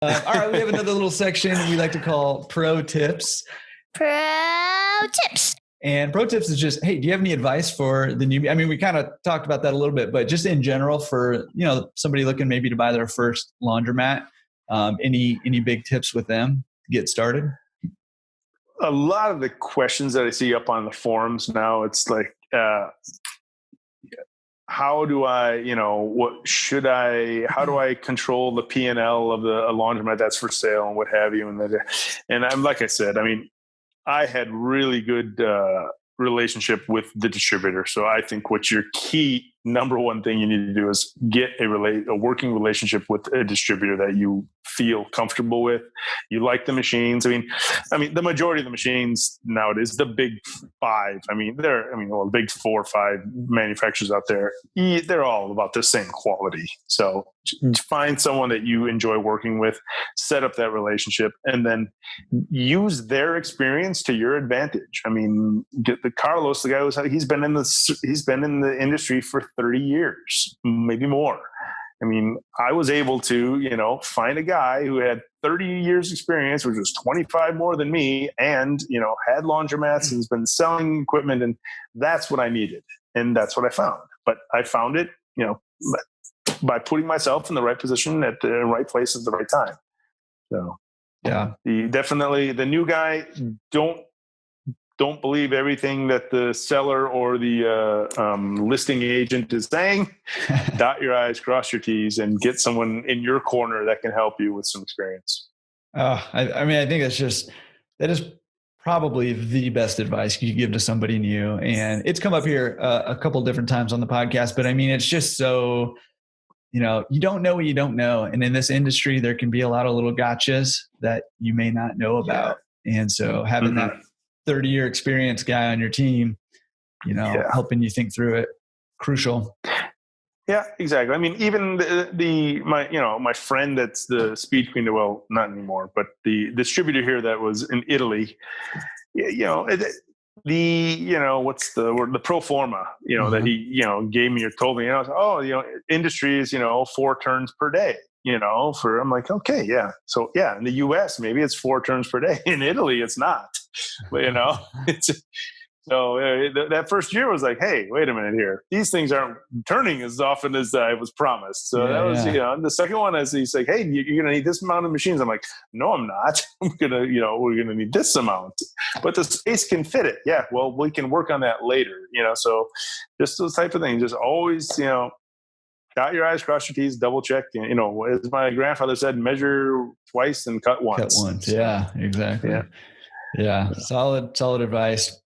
All right, we have another little section we like to call Pro Tips. Pro Tips. And Pro Tips is just, hey, do you have any advice for the newbie? I mean, we kind of talked about that a little bit, but just in general for, somebody looking maybe to buy their first laundromat, any big tips with them to get started? A lot of the questions that I see up on the forums now, it's like, how do I, how do I control the P&L of a laundromat that's for sale and what have you? And I'm, like I said, I mean, I had really good relationship with the distributor. So I think what your key number one thing you need to do is get a working relationship with a distributor that you feel comfortable with. You like the machines. I mean, the majority of the machines nowadays, the big five, the big 4 or 5 manufacturers out there, they're all about the same quality. So find someone that you enjoy working with, set up that relationship, and then use their experience to your advantage. I mean, get the Carlos, the guy he's been in the industry for 30 years, maybe more. I mean, I was able to, find a guy who had 30 years experience, which was 25 more than me, and, had laundromats and has been selling equipment, and that's what I needed. And that's what I found. But I found it, by putting myself in the right position at the right place at the right time. So yeah, definitely the new guy, don't believe everything that the seller or the listing agent is saying. Dot your I's, cross your T's, and get someone in your corner that can help you with some experience. I think that is probably the best advice you give to somebody new. And it's come up here a couple different times on the podcast, but I mean, it's just so, you don't know what you don't know. And in this industry, there can be a lot of little gotchas that you may not know about. Yeah. And so having that 30-year experience guy on your team, helping you think through it, crucial. Yeah, exactly. I mean, even my friend that's the speed queen, well, not anymore, but the distributor here that was in Italy, what's the word? The pro forma, that he, gave me or told me, industry is, 4 turns per day. I'm like, okay, yeah. So yeah, in the US, maybe it's 4 turns per day. In Italy, it's not. But, that first year was like, hey, wait a minute here. These things aren't turning as often as I was promised. So that was, the second one is he's like, hey, you're going to need this amount of machines. I'm like, no, I'm not. I'm going to, we're going to need this amount, but the space can fit it. Yeah. Well, we can work on that later, so just those type of things, just always, dot your I's, cross your T's, double check. As my grandfather said, measure twice and cut once. Yeah, exactly. Yeah. Solid advice.